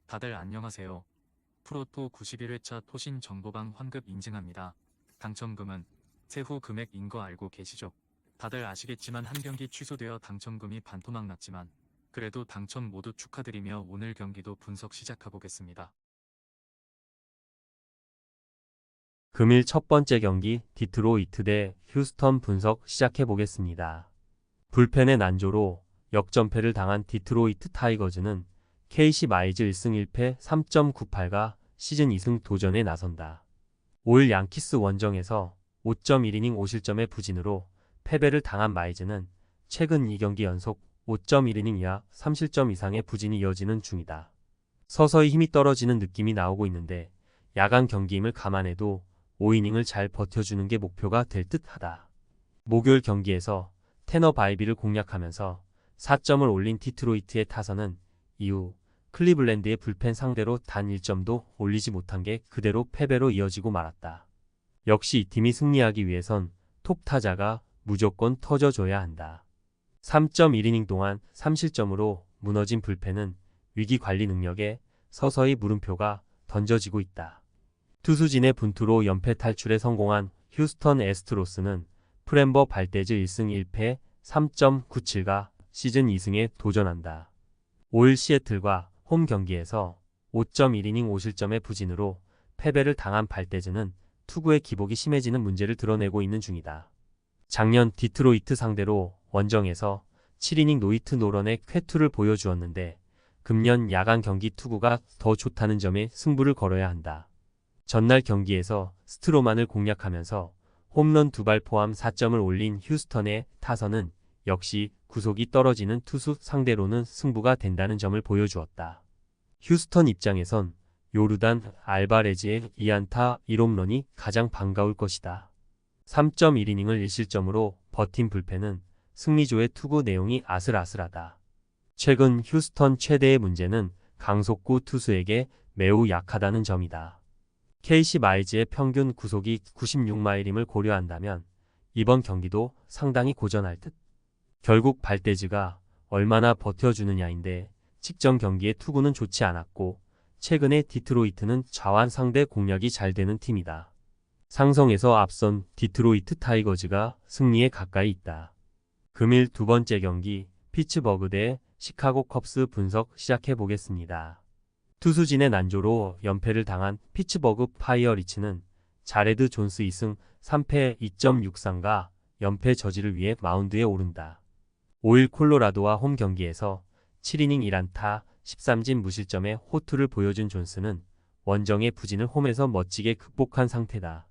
다들 안녕하세요. 프로토 91회차 토신 정보방 환급 인증합니다. 당첨금은 세후 금액인 거 알고 계시죠? 다들 아시겠지만 한 경기 취소되어 당첨금이 반토막 났지만 그래도 당첨 모두 축하드리며 오늘 경기도 분석 시작해보겠습니다. 금일 첫 번째 경기 디트로이트 대 휴스턴 분석 시작해보겠습니다. 불펜의 난조로 역전패를 당한 디트로이트 타이거즈는 KC 마이즈 1승 1패 3.98가 시즌 2승 도전에 나선다. 5일 양키스 원정에서 5.1이닝 5실점의 부진으로 패배를 당한 마이즈는 최근 2경기 연속 5.1이닝 이하 3실점 이상의 부진이 이어지는 중이다. 서서히 힘이 떨어지는 느낌이 나오고 있는데 야간 경기임을 감안해도 5이닝을 잘 버텨주는 게 목표가 될 듯하다. 목요일 경기에서 테너 바이비를 공략하면서 4점을 올린 디트로이트의 타선은 이후 클리블랜드의 불펜 상대로 단 1점도 올리지 못한 게 그대로 패배로 이어지고 말았다. 역시 이 팀이 승리하기 위해선 톱 타자가 무조건 터져줘야 한다. 3.1이닝 동안 3실점으로 무너진 불펜은 위기 관리 능력에 서서히 물음표가 던져지고 있다. 투수진의 분투로 연패 탈출에 성공한 휴스턴 애스트로스는 프렘버 발대즈 1승 1패 3.97가 시즌 2승에 도전한다. 5일 시애틀과 홈 경기에서 5.1이닝 5실점의 부진으로 패배를 당한 발대즈는 투구의 기복이 심해지는 문제를 드러내고 있는 중이다. 작년 디트로이트 상대로 원정에서 7이닝 노히트 노런의 쾌투를 보여주었는데 금년 야간 경기 투구가 더 좋다는 점에 승부를 걸어야 한다. 전날 경기에서 스트로만을 공략하면서 홈런 2발 포함 4점을 올린 휴스턴의 타선은 역시 구속이 떨어지는 투수 상대로는 승부가 된다는 점을 보여주었다. 휴스턴 입장에선 요르단 알바레즈의 2안타 1홈런이 가장 반가울 것이다. 3.1이닝을 1실점으로 버틴 불펜은 승리조의 투구 내용이 아슬아슬하다. 최근 휴스턴 최대의 문제는 강속구 투수에게 매우 약하다는 점이다. KC 마이즈의 평균 구속이 96마일임을 고려한다면 이번 경기도 상당히 고전할 듯. 결국 발대즈가 얼마나 버텨주느냐인데 직전 경기의 투구는 좋지 않았고 최근에 디트로이트는 좌완 상대 공략이 잘 되는 팀이다. 상성에서 앞선 디트로이트 타이거즈가 승리에 가까이 있다. 금일 두 번째 경기 피츠버그 대 시카고 컵스 분석 시작해보겠습니다. 투수진의 난조로 연패를 당한 피츠버그 파이어리츠는 자레드 존스 2승 3패 2.63가 연패 저지를 위해 마운드에 오른다. 5일 콜로라도와 홈 경기에서 7이닝 1안타 13진 무실점의 호투를 보여준 존스는 원정의 부진을 홈에서 멋지게 극복한 상태다.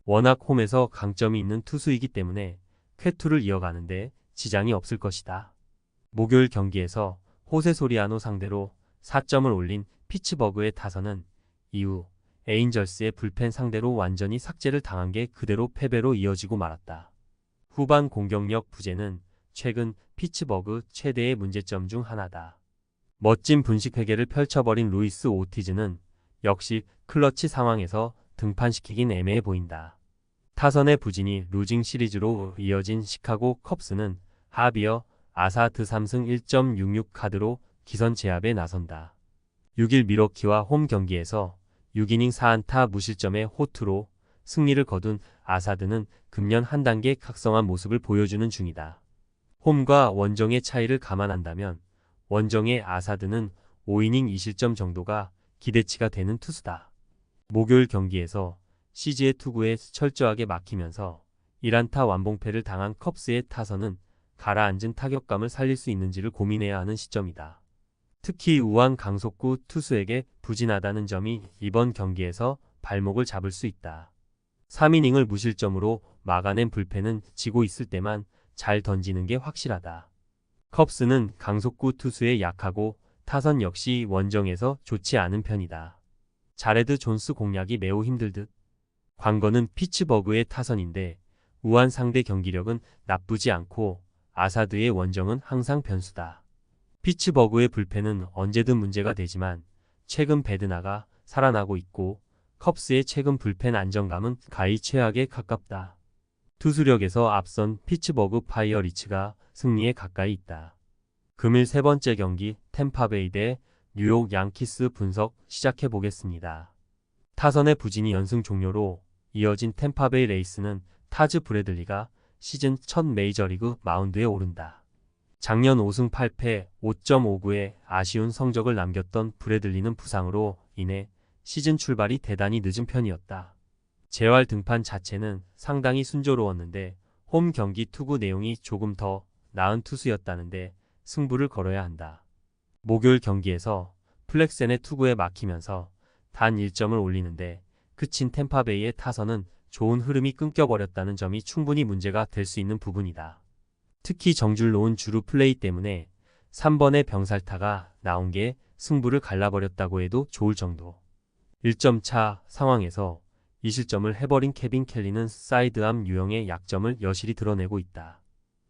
워낙 홈에서 강점이 있는 투수이기 때문에 쾌투를 이어가는데 지장이 없을 것이다. 목요일 경기에서 호세 소리아노 상대로 4점을 올린 피츠버그의 타선은 이후 에인절스의 불펜 상대로 완전히 삭제를 당한 게 그대로 패배로 이어지고 말았다. 후반 공격력 부재는 최근 피츠버그 최대의 문제점 중 하나다. 멋진 분식 회계를 펼쳐버린 루이스 오티즈는 역시 클러치 상황에서 등판시키긴 애매해 보인다. 타선의 부진이 루징 시리즈로 이어진 시카고 컵스는 하비어 아사드 3승 1.66 카드로 기선 제압에 나선다. 6일 미러키와 홈 경기에서 6이닝 4안타 무실점의 호투로 승리를 거둔 아사드는 금년 한 단계 각성한 모습을 보여주는 중이다. 홈과 원정의 차이를 감안한다면 원정의 아사드는 5이닝 2실점 정도가 기대치가 되는 투수다. 목요일 경기에서 CG의 투구에 철저하게 막히면서 1안타 완봉패를 당한 컵스의 타선은 가라앉은 타격감을 살릴 수 있는지를 고민해야 하는 시점이다. 특히 우한 강속구 투수에게 부진하다는 점이 이번 경기에서 발목을 잡을 수 있다. 3이닝을 무실점으로 막아낸 불펜은 지고 있을 때만 잘 던지는 게 확실하다. 컵스는 강속구 투수에 약하고 타선 역시 원정에서 좋지 않은 편이다. 자레드 존스 공략이 매우 힘들 듯. 관건은 피츠버그의 타선인데 우한 상대 경기력은 나쁘지 않고 아사드의 원정은 항상 변수다. 피츠버그의 불펜은 언제든 문제가 되지만 최근 베드나가 살아나고 있고 컵스의 최근 불펜 안정감은 가히 최악에 가깝다. 투수력에서 앞선 피츠버그 파이어리츠가 승리에 가까이 있다. 금일 세 번째 경기 템파베이 대 뉴욕 양키스 분석 시작해 보겠습니다. 타선의 부진이 연승 종료로 이어진 템파베이 레이스는 타즈 브래들리가 시즌 첫 메이저리그 마운드에 오른다. 작년 5승 8패 5.59의 아쉬운 성적을 남겼던 브래들리는 부상으로 인해 시즌 출발이 대단히 늦은 편이었다. 재활 등판 자체는 상당히 순조로웠는데 홈 경기 투구 내용이 조금 더 나은 투수였다는데 승부를 걸어야 한다. 목요일 경기에서 플렉센의 투구에 막히면서 단 1점을 올리는데 그친 템파베이의 타선은 좋은 흐름이 끊겨버렸다는 점이 충분히 문제가 될 수 있는 부분이다. 특히 정줄 놓은 주루 플레이 때문에 3번의 병살타가 나온 게 승부를 갈라버렸다고 해도 좋을 정도. 1점 차 상황에서 2실점을 해버린 케빈 켈리는 사이드암 유형의 약점을 여실히 드러내고 있다.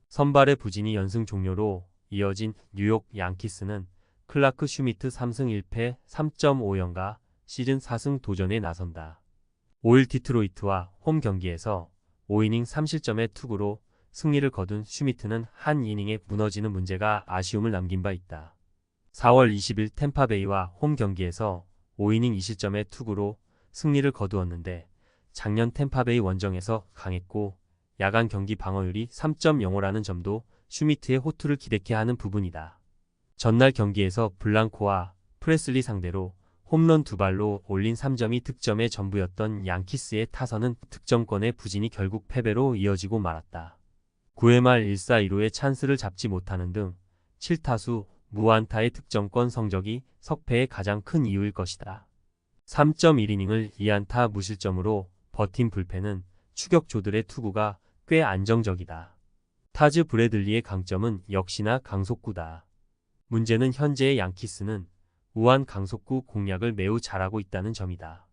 선발의 부진이 연승 종료로 이어진 뉴욕 양키스는 클라크 슈미트 3승 1패 3.50가 시즌 4승 도전에 나선다. 5일 디트로이트와 홈 경기에서 5이닝 3실점의 투구로 승리를 거둔 슈미트는 한 이닝에 무너지는 문제가 아쉬움을 남긴 바 있다. 4월 20일 템파베이와 홈 경기에서 5이닝 2실점의 투구로 승리를 거두었는데 작년 템파베이 원정에서 강했고 야간 경기 방어율이 3.05라는 점도 슈미트의 호투를 기대케 하는 부분이다. 전날 경기에서 블랑코와 프레슬리 상대로 홈런 2발로 올린 3점이 득점의 전부였던 양키스의 타선은 득점권의 부진이 결국 패배로 이어지고 말았다. 9회 말 1사 2루의 찬스를 잡지 못하는 등 7타수 무안타의 득점권 성적이 석패의 가장 큰 이유일 것이다. 3.1이닝을 2안타 무실점으로 버틴 불펜은 추격조들의 투구가 꽤 안정적이다. 타즈 브래들리의 강점은 역시나 강속구다. 문제는 현재의 양키스는 우한 강속구 공략을 매우 잘하고 있다는 점이다.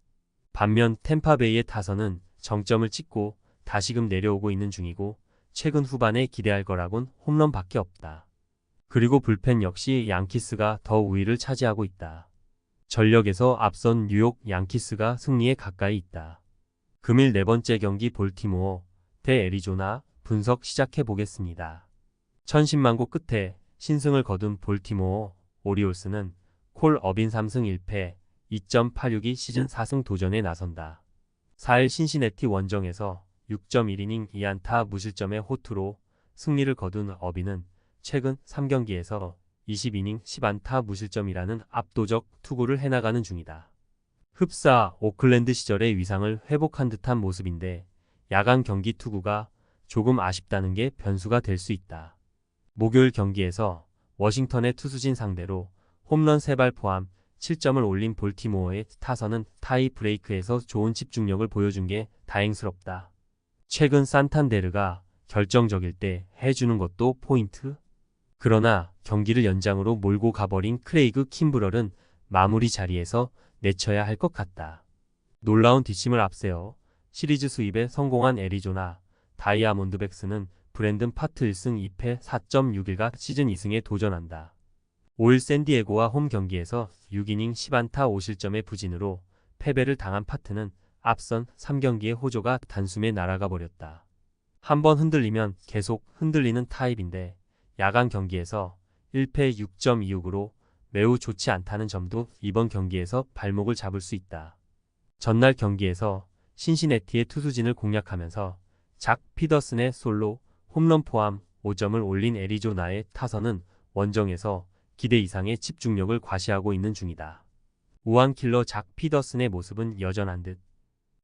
반면 템파베이의 타선은 정점을 찍고 다시금 내려오고 있는 중이고 최근 후반에 기대할 거라곤 홈런밖에 없다. 그리고 불펜 역시 양키스가 더 우위를 차지하고 있다. 전력에서 앞선 뉴욕 양키스가 승리에 가까이 있다. 금일 네 번째 경기 볼티모어 대 애리조나 분석 시작해 보겠습니다. 천신만고 끝에 신승을 거둔 볼티모어 오리올스는 콜 어빈 3승 1패 2.86이 시즌 4승 도전에 나선다. 4일 신시내티 원정에서 6.1이닝 2안타 무실점의 호투로 승리를 거둔 어빈은 최근 3경기에서 20이닝 10안타 무실점이라는 압도적 투구를 해나가는 중이다. 흡사 오클랜드 시절의 위상을 회복한 듯한 모습인데 야간 경기 투구가 조금 아쉽다는 게 변수가 될 수 있다. 목요일 경기에서 워싱턴의 투수진 상대로 홈런 3발 포함 7점을 올린 볼티모어의 타선은 타이 브레이크에서 좋은 집중력을 보여준 게 다행스럽다. 최근 산탄데르가 결정적일 때 해주는 것도 포인트? 그러나 경기를 연장으로 몰고 가버린 크레이그 킴브럴은 마무리 자리에서 내쳐야 할 것 같다. 놀라운 뒷심을 앞세워 시리즈 수입에 성공한 애리조나 다이아몬드백스는 브랜든 파트 1승 2패 4.61가 시즌 2승에 도전한다. 5일 샌디에고와 홈 경기에서 6이닝 10안타 5실점의 부진으로 패배를 당한 파트는 앞선 3경기의 호조가 단숨에 날아가 버렸다. 한번 흔들리면 계속 흔들리는 타입인데 야간 경기에서 1패 6.26으로 매우 좋지 않다는 점도 이번 경기에서 발목을 잡을 수 있다. 전날 경기에서 신시내티의 투수진을 공략하면서 작 피더슨의 솔로 홈런 포함 5점을 올린 애리조나의 타선은 원정에서 기대 이상의 집중력을 과시하고 있는 중이다. 우한킬러 작 피더슨의 모습은 여전한 듯.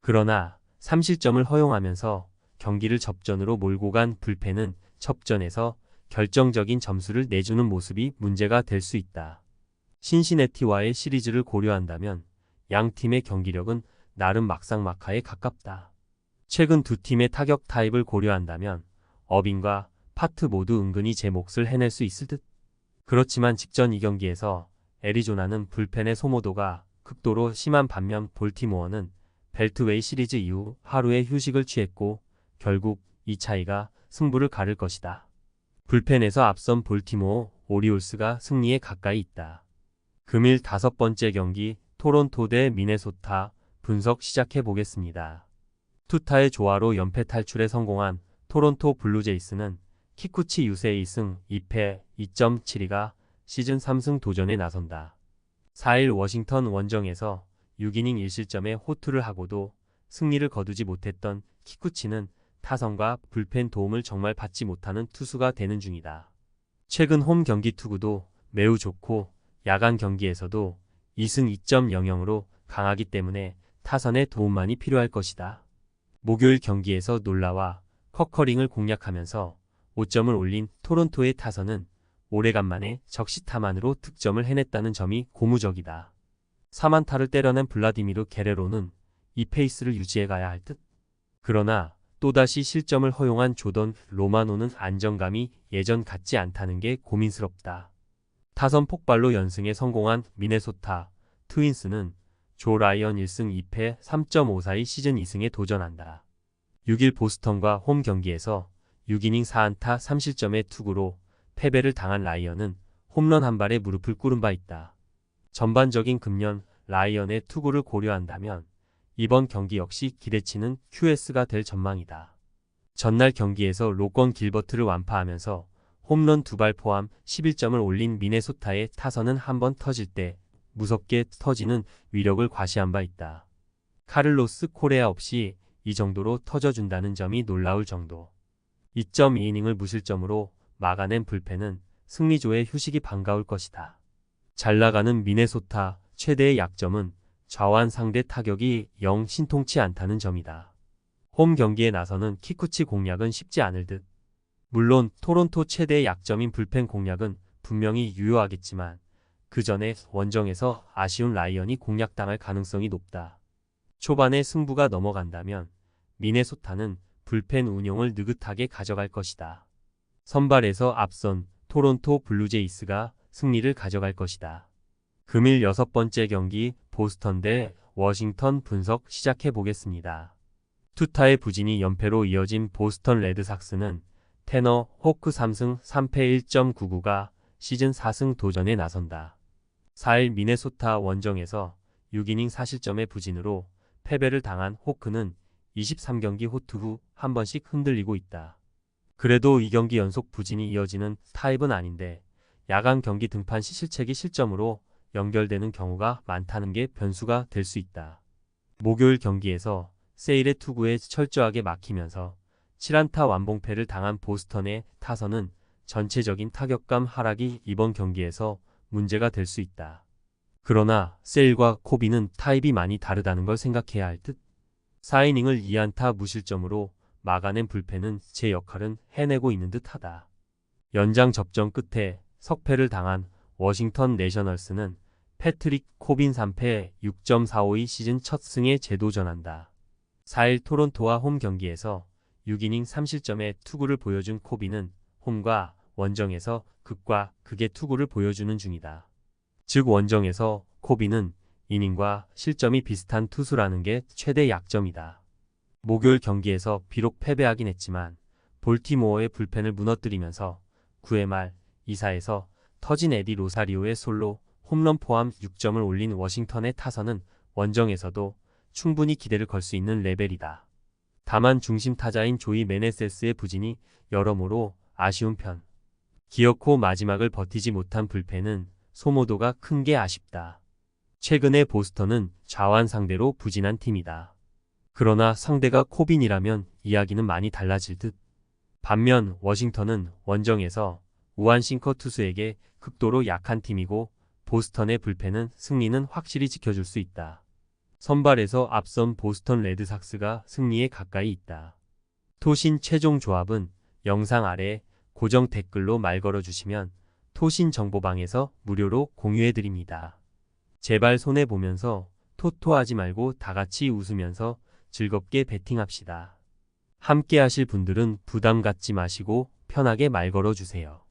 그러나 3실점을 허용하면서 경기를 접전으로 몰고 간 불펜은 접전에서 결정적인 점수를 내주는 모습이 문제가 될 수 있다. 신시내티와의 시리즈를 고려한다면 양 팀의 경기력은 나름 막상막하에 가깝다. 최근 두 팀의 타격 타입을 고려한다면 어빈과 파트 모두 은근히 제 몫을 해낼 수 있을 듯. 그렇지만 직전 2경기에서 애리조나는 불펜의 소모도가 극도로 심한 반면 볼티모어는 벨트웨이 시리즈 이후 하루의 휴식을 취했고 결국 이 차이가 승부를 가를 것이다. 불펜에서 앞선 볼티모어 오리올스가 승리에 가까이 있다. 금일 5번째 경기 토론토 대 미네소타 분석 시작해 보겠습니다. 투타의 조화로 연패 탈출에 성공한 토론토 블루제이스는 키쿠치 유세 2승 2패 2.72가 시즌 3승 도전에 나선다. 4일 워싱턴 원정에서 6이닝 1실점에 호투를 하고도 승리를 거두지 못했던 키쿠치는 타선과 불펜 도움을 정말 받지 못하는 투수가 되는 중이다. 최근 홈 경기 투구도 매우 좋고 야간 경기에서도 2승 2.00으로 강하기 때문에 타선의 도움만이 필요할 것이다. 목요일 경기에서 놀라와 커커링을 공략하면서 5점을 올린 토론토의 타선은 오래간만에 적시타만으로 득점을 해냈다는 점이 고무적이다. 3안타를 때려낸 블라디미르 게레로는 이 페이스를 유지해가야 할 듯. 그러나 또다시 실점을 허용한 조던 로마노는 안정감이 예전 같지 않다는 게 고민스럽다. 타선 폭발로 연승에 성공한 미네소타 트윈스는 조 라이언 1승 2패 3.54의 시즌 2승에 도전한다. 6일 보스턴과 홈 경기에서 6이닝 4안타 3실점의 투구로 패배를 당한 라이언은 홈런 한 발에 무릎을 꿇은 바 있다. 전반적인 금년 라이언의 투구를 고려한다면 이번 경기 역시 기대치는 QS가 될 전망이다. 전날 경기에서 로건 길버트를 완파하면서 홈런 2발 포함 11점을 올린 미네소타의 타선은 한번 터질 때 무섭게 터지는 위력을 과시한 바 있다. 카를로스 코레아 없이 이 정도로 터져준다는 점이 놀라울 정도. 2.2이닝을 무실점으로 막아낸 불펜은 승리조의 휴식이 반가울 것이다. 잘 나가는 미네소타 최대의 약점은 좌완 상대 타격이 영 신통치 않다는 점이다. 홈 경기에 나서는 키쿠치 공략은 쉽지 않을 듯. 물론 토론토 최대의 약점인 불펜 공략은 분명히 유효하겠지만 그 전에 원정에서 아쉬운 라이언이 공략당할 가능성이 높다. 초반에 승부가 넘어간다면 미네소타는 불펜 운용을 느긋하게 가져갈 것이다. 선발에서 앞선 토론토 블루제이스가 승리를 가져갈 것이다. 금일 6번째 경기 보스턴 대 워싱턴 분석 시작해 보겠습니다. 투타의 부진이 연패로 이어진 보스턴 레드삭스는 테너 호크 3승 3패 1.99가 시즌 4승 도전에 나선다. 4일 미네소타 원정에서 6이닝 4실점의 부진으로 패배를 당한 호크는 23경기 호투 후 한 번씩 흔들리고 있다. 그래도 2경기 연속 부진이 이어지는 타입은 아닌데 야간 경기 등판 시 실책이 실점으로 연결되는 경우가 많다는 게 변수가 될 수 있다. 목요일 경기에서 세일의 투구에 철저하게 막히면서 7안타 완봉패를 당한 보스턴의 타선은 전체적인 타격감 하락이 이번 경기에서 문제가 될 수 있다. 그러나 세일과 코비는 타입이 많이 다르다는 걸 생각해야 할 듯. 4이닝을 2안타 무실점으로 막아낸 불펜은 제 역할은 해내고 있는 듯하다. 연장 접전 끝에 석패를 당한 워싱턴 내셔널스는 패트릭 코빈 3패 6.45의 시즌 첫 승에 재도전한다. 4일 토론토와 홈 경기에서 6이닝 3실점의 투구를 보여준 코빈은 홈과 원정에서 극과 극의 투구를 보여주는 중이다. 즉 원정에서 코빈은 이닝과 실점이 비슷한 투수라는 게 최대 약점이다. 목요일 경기에서 비록 패배하긴 했지만 볼티모어의 불펜을 무너뜨리면서 9회 말 2사에서 터진 에디 로사리오의 솔로 홈런 포함 6점을 올린 워싱턴의 타선은 원정에서도 충분히 기대를 걸 수 있는 레벨이다. 다만 중심 타자인 조이 메네세스의 부진이 여러모로 아쉬운 편. 기어코 마지막을 버티지 못한 불펜은 소모도가 큰 게 아쉽다. 최근에 보스턴은 좌완 상대로 부진한 팀이다. 그러나 상대가 코빈이라면 이야기는 많이 달라질 듯. 반면 워싱턴은 원정에서 우한 싱커 투수에게 극도로 약한 팀이고 보스턴의 불펜은 승리는 확실히 지켜줄 수 있다. 선발에서 앞선 보스턴 레드삭스가 승리에 가까이 있다. 토신 최종 조합은 영상 아래 고정 댓글로 말 걸어주시면 토신 정보방에서 무료로 공유해드립니다. 제발 손해보면서 토토하지 말고 다같이 웃으면서 즐겁게 베팅합시다. 함께 하실 분들은 부담 갖지 마시고 편하게 말 걸어주세요.